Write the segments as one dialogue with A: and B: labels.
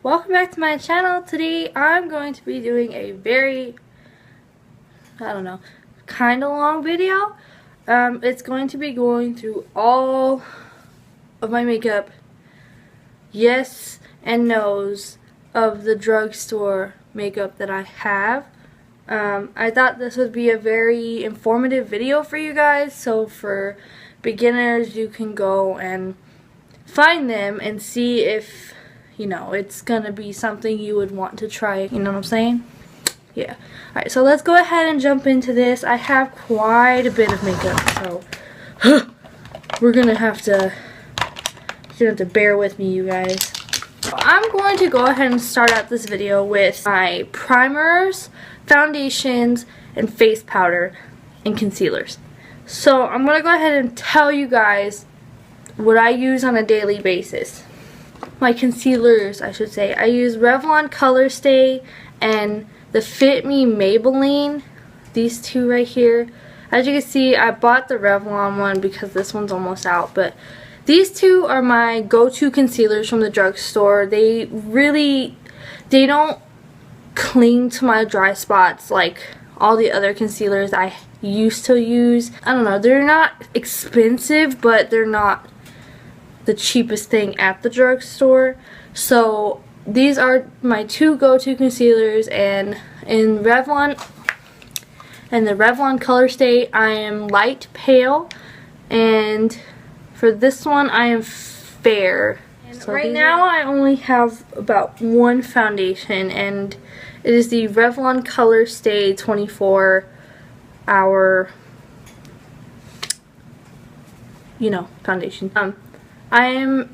A: Welcome back to my channel. Today I'm going to be doing a very, kind of long video. It's going to be going through all of my makeup, yes and no's, of the drugstore makeup that I have. I thought this would be a very informative video for you guys, so for beginners you can go and find them and see if it's gonna be something you would want to try, you know what I'm saying? Yeah. Alright, so let's go ahead and jump into this. I have quite a bit of makeup, so you're gonna have to bear with me, you guys. So I'm going to go ahead and start out this video with my primers, foundations, and face powder and concealers. So I'm gonna go ahead and tell you guys what I use on a daily basis. My concealers, I should say. I use Revlon Color Stay and the Fit Me Maybelline. These two right here. As you can see, I bought the Revlon one because this one's almost out. But these two are my go-to concealers from the drugstore. They don't cling to my dry spots like all the other concealers I used to use. I don't know, they're not expensive, but they're not the cheapest thing at the drugstore. So these are my two go-to concealers, and in Revlon and the Revlon Color Stay I am light pale, and for this one I am fair. So right now I only have about one foundation, and it is the Revlon Color Stay 24-hour foundation.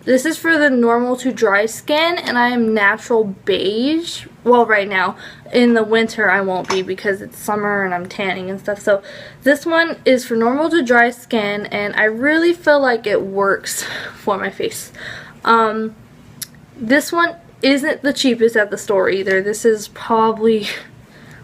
A: This is for the normal to dry skin, and I am natural beige. Well, right now. In the winter I won't be because it's summer and I'm tanning and stuff. So this one is for normal to dry skin, and I really feel like it works for my face. This one isn't the cheapest at the store either. This is probably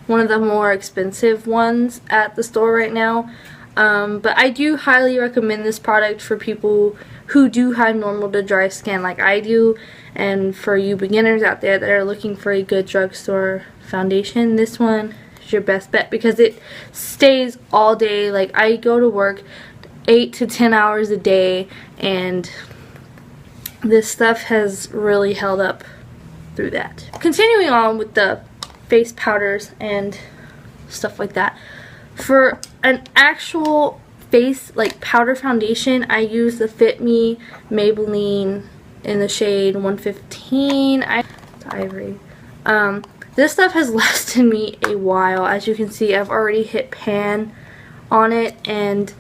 A: one of the more expensive ones at the store right now. But I do highly recommend this product for people who do have normal to dry skin like I do, and for you beginners out there that are looking for a good drugstore foundation, this one is your best bet because it stays all day. Like, I go to work 8 to 10 hours a day, and this stuff has really held up through that. Continuing on with the face powders and stuff like that, for an actual face powder foundation, I use the Fit Me Maybelline in the shade 115. It's ivory. This stuff has lasted me a while. As you can see, I've already hit pan on it, and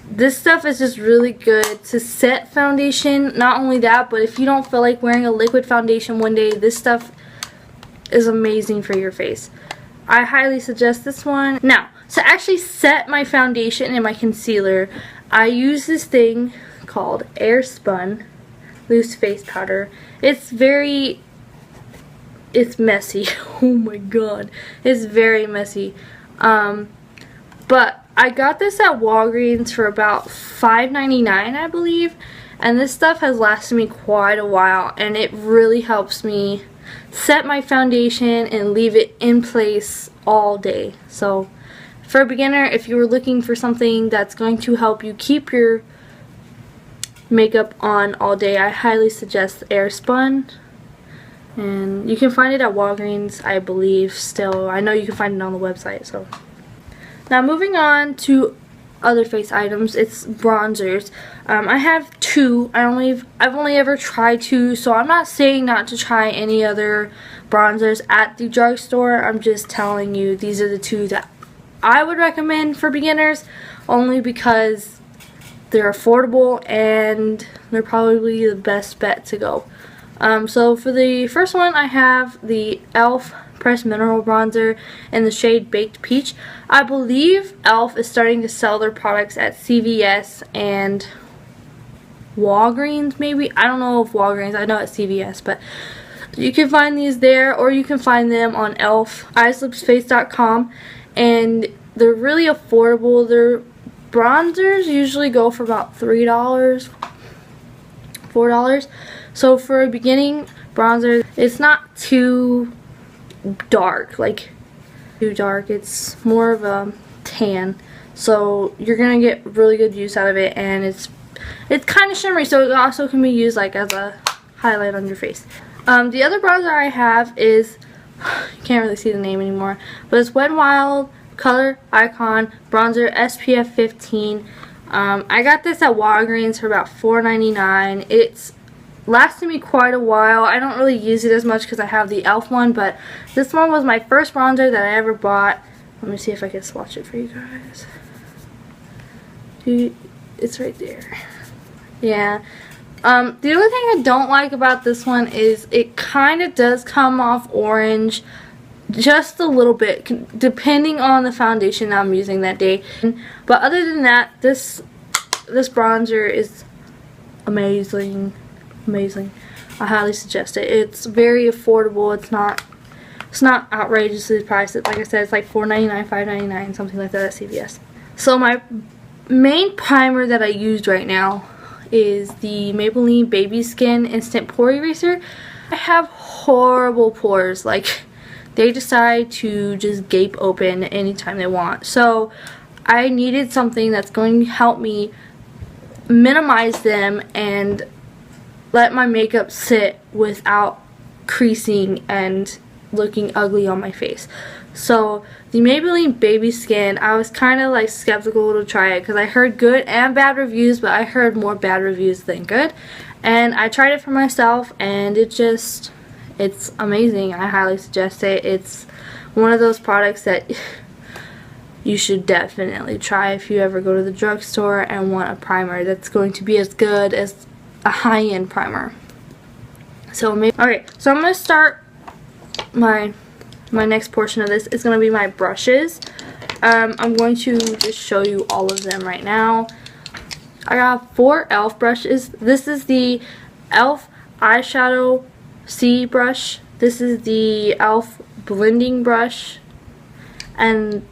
A: this stuff is just really good to set foundation. Not only that, but if you don't feel like wearing a liquid foundation one day, this stuff is amazing for your face. I highly suggest this one. Now, to actually set my foundation and my concealer, I use this thing called Airspun Loose Face Powder. It's messy. Oh my god. It's very messy. But I got this at Walgreens for about $5.99, I believe. And this stuff has lasted me quite a while, and it really helps me set my foundation and leave it in place all day. So for a beginner, if you were looking for something that's going to help you keep your makeup on all day, I highly suggest Airspun. And you can find it at Walgreens, I believe, still. I know you can find it on the website. So now moving on to other face items, it's bronzers. I have two. I've only ever tried two, so I'm not saying not to try any other bronzers at the drugstore. I'm just telling you these are the two that I would recommend for beginners, only because they're affordable and they're probably the best bet to go. So for the first one, I have the e.l.f. Pressed Mineral Bronzer in the shade Baked Peach. I believe e.l.f. is starting to sell their products at CVS and Walgreens, maybe. I don't know if Walgreens, I know it's CVS, but you can find these there, or you can find them on elf.islipsface.com, and they're really affordable. Their bronzers usually go for about $3, $4. So for a beginning bronzer, it's not too dark, like too dark. It's more of a tan. So you're gonna get really good use out of it, and it's kind of shimmery, so it also can be used like as a highlight on your face. The other bronzer I have is, you can't really see the name anymore, but it's Wet n Wild Color Icon Bronzer SPF 15. I got this at Walgreens for about $4.99. It's lasted me quite a while. I don't really use it as much because I have the e.l.f. one, but this one was my first bronzer that I ever bought. Let me see if I can swatch it for you guys. Dude, it's right there. Yeah. The only thing I don't like about this one is it kind of does come off orange just a little bit, depending on the foundation I'm using that day. But other than that, this bronzer is amazing. Amazing. I highly suggest it. It's very affordable. It's not outrageously priced. Like I said, it's like $4.99, $5.99, something like that at CVS. So my main primer that I used right now is the Maybelline Baby Skin Instant Pore Eraser. I have horrible pores. Like, they decide to just gape open anytime they want. So I needed something that's going to help me minimize them and let my makeup sit without creasing and looking ugly on my face. So the Maybelline Baby Skin, I was kind of like skeptical to try it because I heard good and bad reviews, but I heard more bad reviews than good. And I tried it for myself, and it's amazing. I highly suggest it. It's one of those products that you should definitely try if you ever go to the drugstore and want a primer that's going to be as good as a high-end primer. So alright, so I'm going to start my next portion of this. It's going to be my brushes. I'm going to just show you all of them right now. I got 4 e.l.f. brushes. This is the e.l.f. eyeshadow C brush. This is the e.l.f. blending brush, and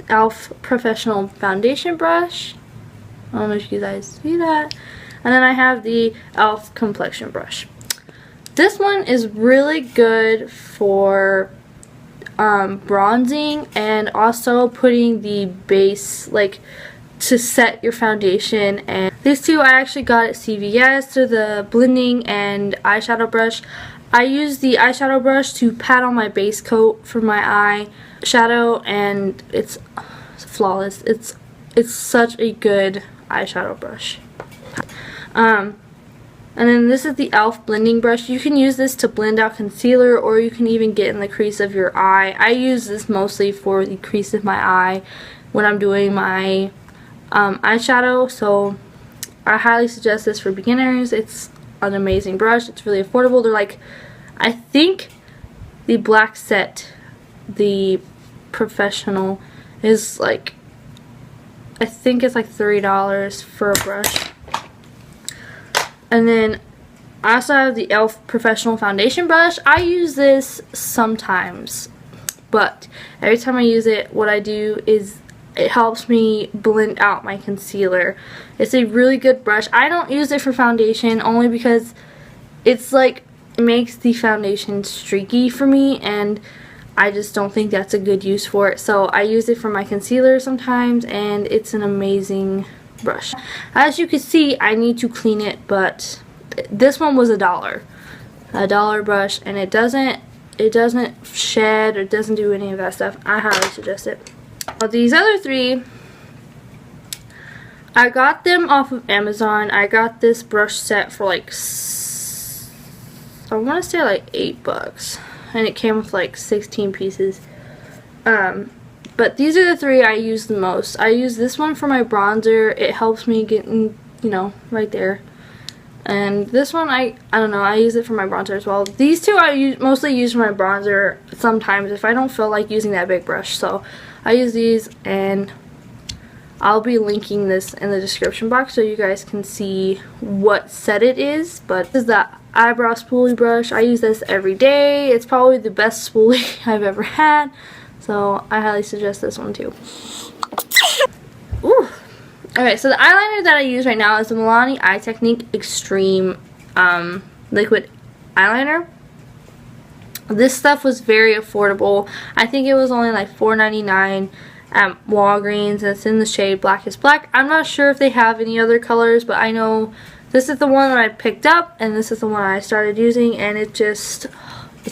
A: e.l.f. professional foundation brush. I don't know if you guys see that. And then I have the e.l.f. complexion brush. This one is really good for bronzing and also putting the base, like to set your foundation. And these two I actually got at CVS. So the blending and eyeshadow brush. I use the eyeshadow brush to pat on my base coat for my eye shadow, and it's flawless. It's such a good eyeshadow brush. And then this is the e.l.f. blending brush. You can use this to blend out concealer, or you can even get in the crease of your eye. I use this mostly for the crease of my eye when I'm doing my eyeshadow. So I highly suggest this for beginners. It's an amazing brush. It's really affordable. They're like, I think the black set, the professional, is like, I think it's like $3 for a brush. And then I also have the e.l.f. professional foundation brush. I use this sometimes, but every time I use it, what I do is it helps me blend out my concealer. It's a really good brush. I don't use it for foundation only because it's like, it makes the foundation streaky for me, and I just don't think that's a good use for it. So I use it for my concealer sometimes, and it's an amazing brush. As you can see, I need to clean it, but this one was $1 brush, and it doesn't shed or doesn't do any of that stuff. I highly suggest it. Now, these other 3, I got them off of Amazon. I got this brush set for like, I want to say like $8, and it came with like 16 pieces. But these are the 3 I use the most. I use this one for my bronzer. It helps me get in, you know, right there. And this one, I don't know, I use it for my bronzer as well. These 2 I mostly use for my bronzer sometimes if I don't feel like using that big brush. So I use these, and I'll be linking this in the description box so you guys can see what set it is. But this is the eyebrow spoolie brush. I use this every day. It's probably the best spoolie I've ever had. So I highly suggest this one too. Ooh. Okay, so the eyeliner that I use right now is the Milani Eye Technique Extreme liquid eyeliner. This stuff was very affordable. I think it was only like $4.99 at Walgreens, and it's in the shade Blackest Black. I'm not sure if they have any other colors, but I know this is the one that I picked up, and this is the one I started using, and it's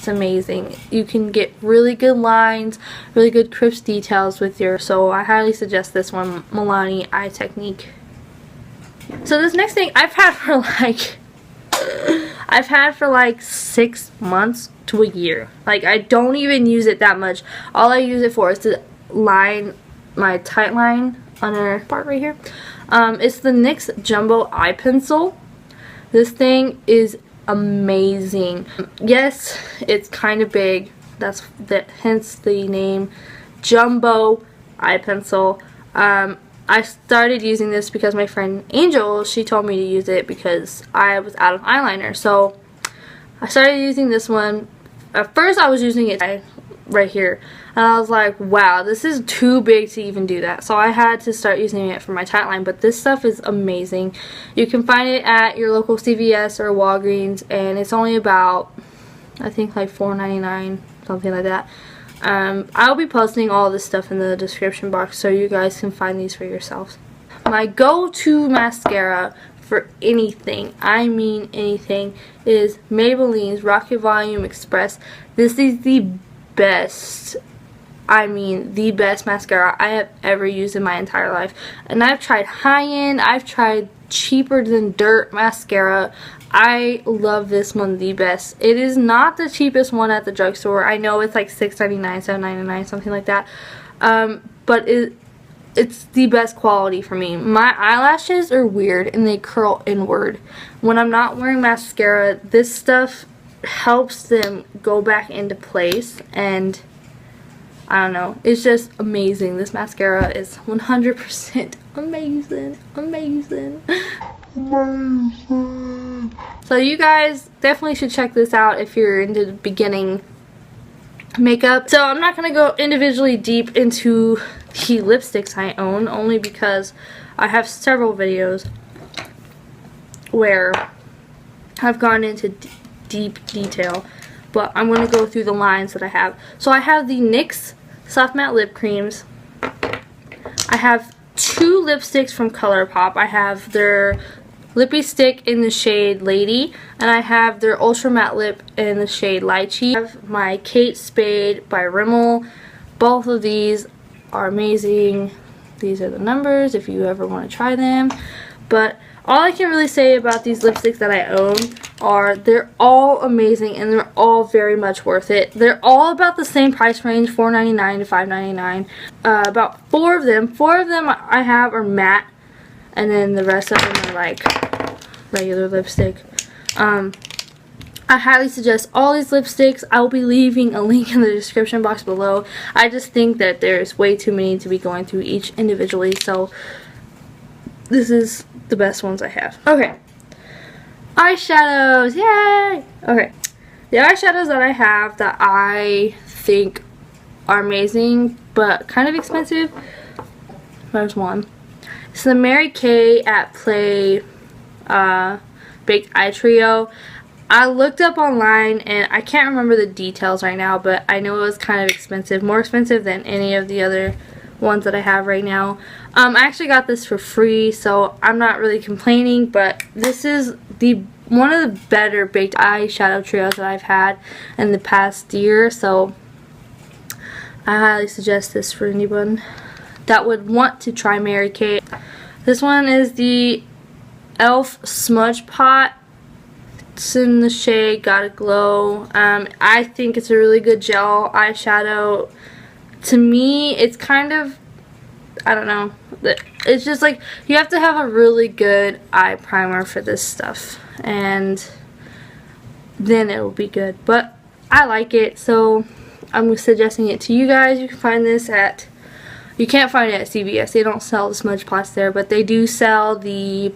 A: amazing. You can get really good lines, really good crisp details with your, so I highly suggest this one, Milani Eye Technique. So this next thing I've had for like 6 months to a year. Like, I don't even use it that much. All I use it for is to line my tight line under part right here. It's the NYX Jumbo Eye Pencil. This thing is amazing. Yes, it's kind of big. Hence the name Jumbo Eye Pencil. I started using this because my friend Angel, she told me to use it because I was out of eyeliner. So I started using this one. At first I was using it right here, and I was like, wow, this is too big to even do that. So I had to start using it for my tight line, but this stuff is amazing. You can find it at your local CVS or Walgreens, and it's only about, I think, like $4.99, something like that. I'll be posting all this stuff in the description box so you guys can find these for yourselves. My go-to mascara for anything, I mean anything, is Maybelline's Rocket Volume Express. This is the best, I mean the best mascara I have ever used in my entire life. And I've tried high-end, I've tried cheaper than dirt mascara. I love this one the best. It is not the cheapest one at the drugstore. I know it's like $6.99, $7.99, something like that. But it's the best quality for me. My eyelashes are weird and they curl inward. When I'm not wearing mascara, this stuff helps them go back into place, and I don't know, it's just amazing. This mascara is 100% amazing. Amazing. So you guys definitely should check this out if you're into the beginning makeup. So I'm not going to go individually deep into the lipsticks I own, only because I have several videos where I've gone into deep detail, but I'm going to go through the lines that I have. So I have the NYX Soft Matte Lip Creams. I have 2 lipsticks from ColourPop. I have their Lippy Stick in the shade Lady, and I have their Ultra Matte Lip in the shade Lychee. I have my Kate Spade by Rimmel. Both of these are amazing. These are the numbers if you ever want to try them. But all I can really say about these lipsticks that I own are they're all amazing and they're all very much worth it. They're all about the same price range, $4.99 to $5.99. About 4 of them I have are matte, and then the rest of them are like regular lipstick. I highly suggest all these lipsticks. I will be leaving a link in the description box below. I just think that there's way too many to be going through each individually, so this is the best ones I have. Okay, eyeshadows, yay! Okay, the eyeshadows that I have that I think are amazing but kind of expensive, there's one. It's the Mary Kay at Play Baked Eye Trio. I looked up online and I can't remember the details right now, but I know it was kind of expensive, more expensive than any of the other ones that I have right now. I actually got this for free, so I'm not really complaining, but this is one of the better baked eyeshadow trios that I've had in the past year, so I highly suggest this for anyone that would want to try Mary Kay. This one is the e.l.f. Smudge Pot. It's in the shade Gotta Glow. I think it's a really good gel eyeshadow. To me, it's kind of, I don't know, it's just like you have to have a really good eye primer for this stuff, and then it will be good. But I like it, so I'm suggesting it to you guys. You can find this at, you can't find it at CVS. They don't sell the smudge pots there, but they do sell the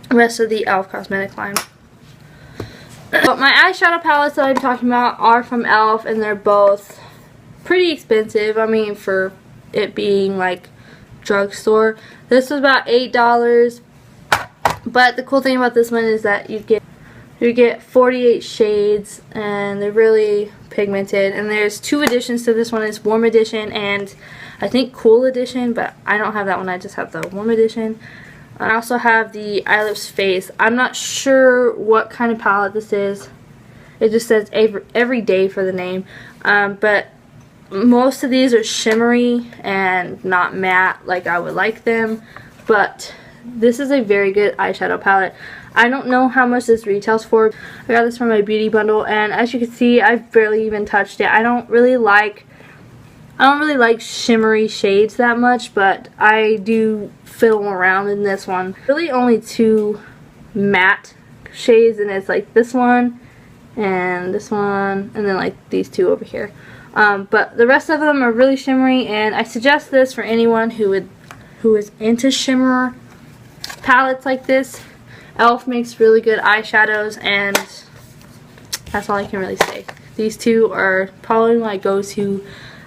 A: rest of the e.l.f. cosmetic line. But my eyeshadow palettes that I'm talking about are from e.l.f. and they're both pretty expensive. I mean, for it being like drugstore. This was about $8. But the cool thing about this one is that you get You get 48 shades, and they're really pigmented. And there's 2 editions to this one. It's Warm Edition and I think Cool Edition, but I don't have that one. I just have the Warm Edition. I also have the Eyelips Face. I'm not sure what kind of palette this is. It just says Everyday for the name. But most of these are shimmery and not matte like I would like them. But this is a very good eyeshadow palette. I don't know how much this retails for. I got this from my beauty bundle, and as you can see, I've barely even touched it. I don't really like shimmery shades that much, but I do fiddle around in this one. Really only 2 matte shades, and it's like this one and this one, and then like these 2 over here. But the rest of them are really shimmery, and I suggest this for anyone who is into shimmer palettes like this. e.l.f. makes really good eyeshadows, and that's all I can really say. These 2 are probably my go-to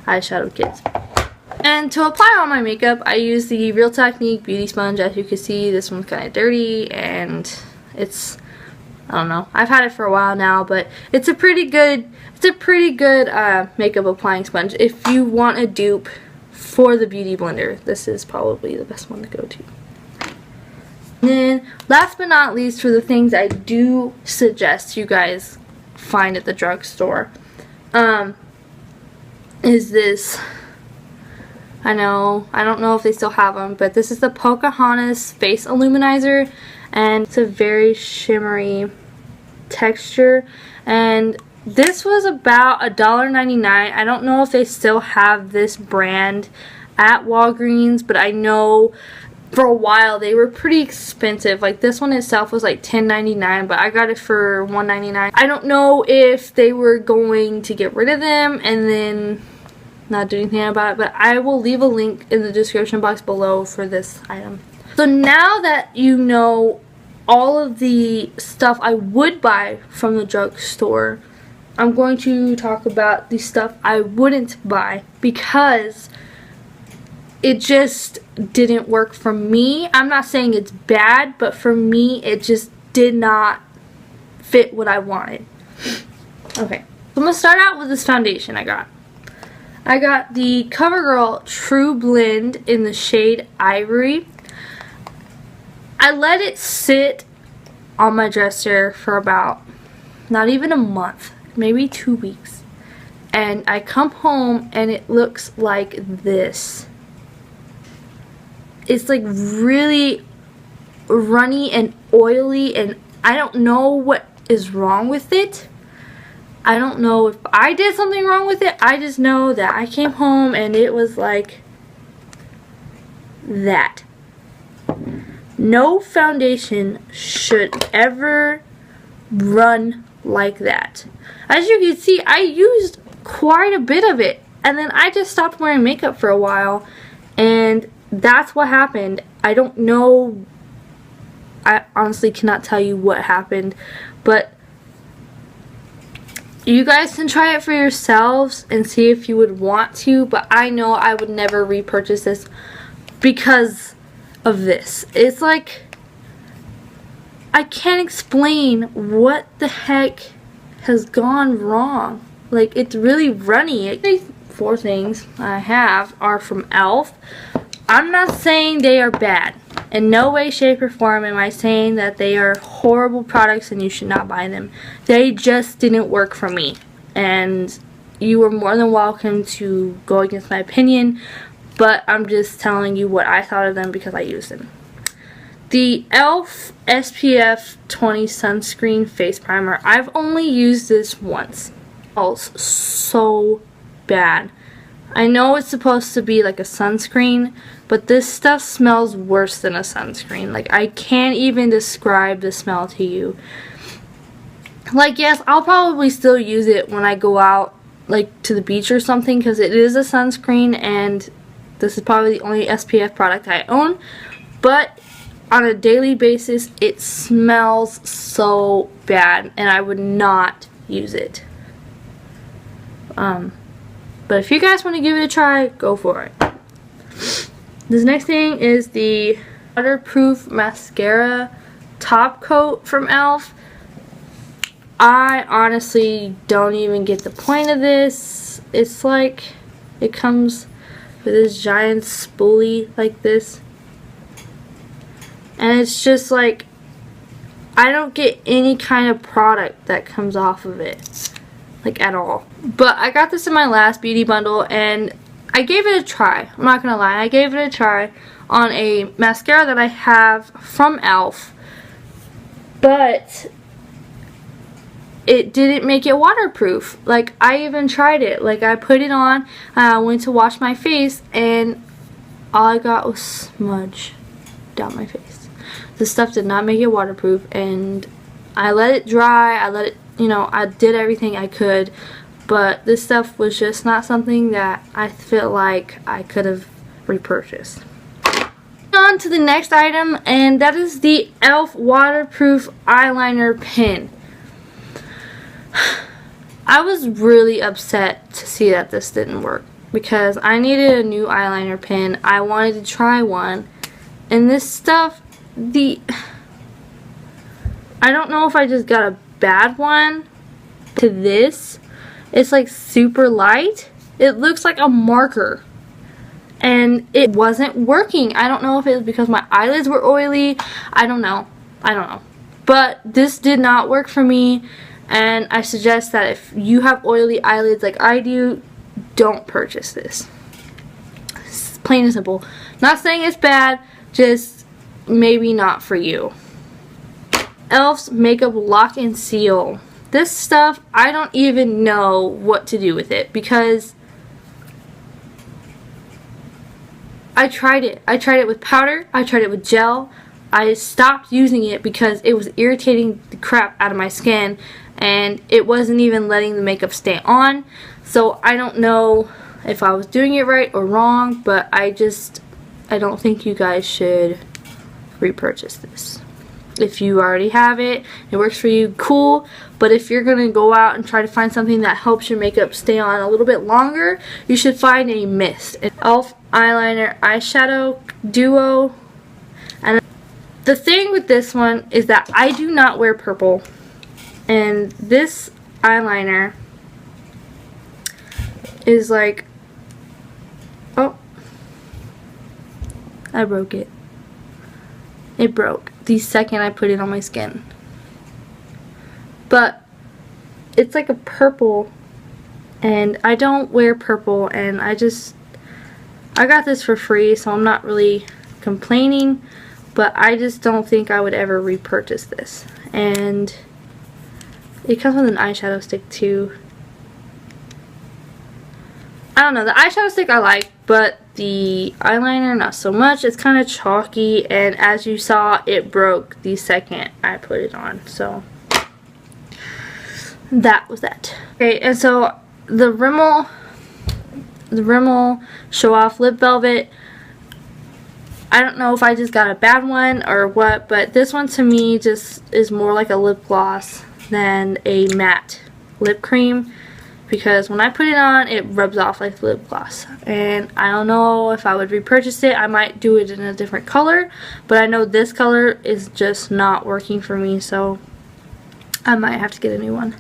A: eyeshadow kits. And to apply all my makeup, I use the Real Technique Beauty Sponge. As you can see, this one's kind of dirty, and it's, I don't know, I've had it for a while now, but it's a pretty good makeup applying sponge. If you want a dupe for the Beauty Blender, this is probably the best one to go to. And then, last but not least, for the things I do suggest you guys find at the drugstore, is this. I don't know if they still have them, but this is the Pocahontas Face Illuminizer, and it's a very shimmery texture, and this was about $1.99. I don't know if they still have this brand at Walgreens, but I know for a while they were pretty expensive. Like this one itself was like $10.99, but I got it for $1.99. I don't know if they were going to get rid of them and then not do anything about it, but I will leave a link in the description box below for this item. So now that you know all of the stuff I would buy from the drugstore, I'm going to talk about the stuff I wouldn't buy because it just didn't work for me. I'm not saying it's bad, but for me it just did not fit what I wanted. Okay, so I'm going to start out with this foundation I got. I got the CoverGirl True Blend in the shade Ivory. I let it sit on my dresser for about not even a month, maybe 2 weeks. And I come home and it looks like this. It's like really runny and oily, and I don't know what is wrong with it. I don't know if I did something wrong with it. I just know that I came home and it was like that. No foundation should ever run like that. As you can see, I used quite a bit of it, and then I just stopped wearing makeup for a while, and that's what happened. I don't know. I honestly cannot tell you what happened, but you guys can try it for yourselves and see if you would want to, but I know I would never repurchase this because of this. It's like, I can't explain what the heck has gone wrong. Like, it's really runny. These 4 things I have are from e.l.f. I'm not saying they are bad. In no way, shape, or form am I saying that they are horrible products and you should not buy them. They just didn't work for me. And you are more than welcome to go against my opinion, but I'm just telling you what I thought of them because I used them. The e.l.f. SPF 20 Sunscreen Face Primer. I've only used this once. It smells so bad. I know it's supposed to be like a sunscreen, but this stuff smells worse than a sunscreen. Like, I can't even describe the smell to you. Like, yes, I'll probably still use it when I go out, like, to the beach or something, because it is a sunscreen, and this is probably the only SPF product I own. But on a daily basis, it smells so bad, and I would not use it. But if you guys want to give it a try, go for it. This next thing is the Waterproof Mascara Top Coat from e.l.f. I honestly don't even get the point of this. It's like it comes with this giant spoolie like this. And it's just like, I don't get any kind of product that comes off of it. Like at all. But I got this in my last beauty bundle and I gave it a try. I'm not gonna lie. I gave it a try on a mascara that I have from e.l.f. But it didn't make it waterproof. Like, I even tried it. Like, I put it on, I went to wash my face, and all I got was smudge down my face. This stuff did not make it waterproof, and I let it dry. I let it, you know, I did everything I could, but this stuff was just not something that I feel like I could have repurchased. On to the next item, and that is the e.l.f. waterproof eyeliner pen. I was really upset to see that this didn't work because I needed a new eyeliner pen. I wanted to try one, and this stuff, I don't know if I just got a bad one to this. It's like super light. It looks like a marker, and it wasn't working. I don't know if it was because my eyelids were oily. I don't know, but this did not work for me. And I suggest that if you have oily eyelids like I do, don't purchase this. It's plain and simple. Not saying it's bad, just maybe not for you. e.l.f.'s Makeup Lock and Seal. This stuff, I don't even know what to do with it because I tried it. I tried it with powder. I tried it with gel. I stopped using it because it was irritating the crap out of my skin, and it wasn't even letting the makeup stay on. So I don't know if I was doing it right or wrong, but I don't think you guys should repurchase this. If you already have it, it works for you, cool. But if you're going to go out and try to find something that helps your makeup stay on a little bit longer, you should find a mist. An e.l.f. eyeliner eyeshadow duo. And the thing with this one is that I do not wear purple. And this eyeliner is like, oh, I broke it. It broke the second I put it on my skin. But it's like a purple, and I don't wear purple, and I got this for free, so I'm not really complaining, but I just don't think I would ever repurchase this. And it comes with an eyeshadow stick too. I don't know, the eyeshadow stick I like, but the eyeliner not so much. It's kind of chalky, and as you saw, it broke the second I put it on. So that was that. Okay, and so the Rimmel Show Off Lip Velvet, I don't know if I just got a bad one or what, but this one to me just is more like a lip gloss than a matte lip cream, because when I put it on, it rubs off like lip gloss, and I don't know if I would repurchase it. I might do it in a different color, but I know this color is just not working for me, so I might have to get a new one.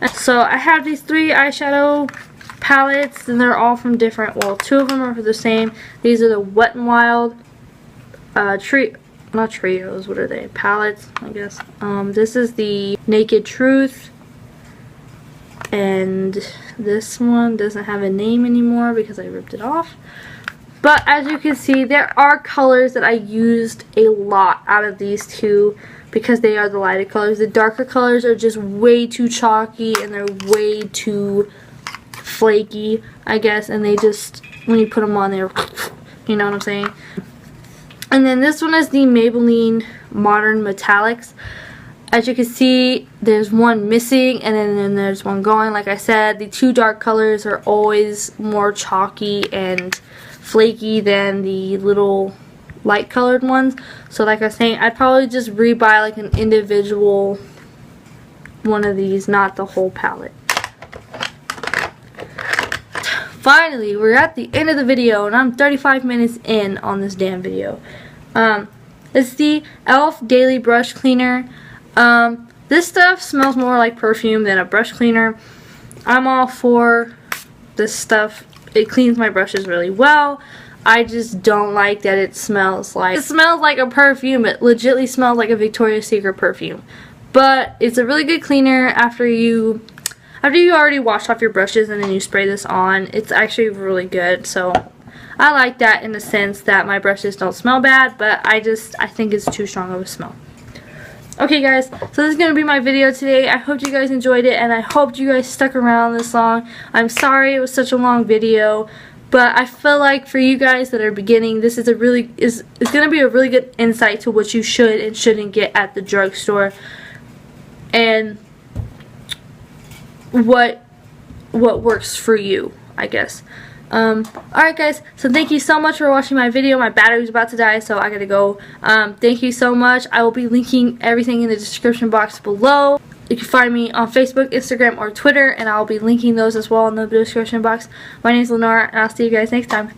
A: And so I have these 3 eyeshadow palettes, and they're all from different, well, 2 of them are for the same. These are the Wet n Wild not trios, what are they? Palettes, I guess. This is the Naked Truth, and this one doesn't have a name anymore because I ripped it off. But as you can see, there are colors that I used a lot out of these 2 because they are the lighter colors. The darker colors are just way too chalky, and they're way too flaky, I guess, and they just, when you put them on, they're, you know what I'm saying? And then this one is the Maybelline Modern Metallics. As you can see, there's one missing, and then there's one going. Like I said, the 2 dark colors are always more chalky and flaky than the little light colored ones. So like I was saying, I'd probably just rebuy like an individual one of these, not the whole palette. Finally, we're at the end of the video, and I'm 35 minutes in on this damn video. It's the e.l.f. Daily Brush Cleaner. This stuff smells more like perfume than a brush cleaner. I'm all for this stuff. It cleans my brushes really well. I just don't like that it smells like a perfume. It legitimately smells like a Victoria's Secret perfume. But it's a really good cleaner after you already washed off your brushes and then you spray this on. It's actually really good. So I like that in the sense that my brushes don't smell bad, but I think it's too strong of a smell. Okay guys, so this is going to be my video today. I hope you guys enjoyed it, and I hope you guys stuck around this long. I'm sorry it was such a long video, but I feel like for you guys that are beginning, this is going to be a really good insight to what you should and shouldn't get at the drugstore, and what works for you, I guess. Alright guys, so thank you so much for watching my video. My battery's about to die, so I gotta go. Thank you so much. I will be linking everything in the description box below. You can find me on Facebook, Instagram, or Twitter, and I'll be linking those as well in the description box. My name is Lenora, and I'll see you guys next time.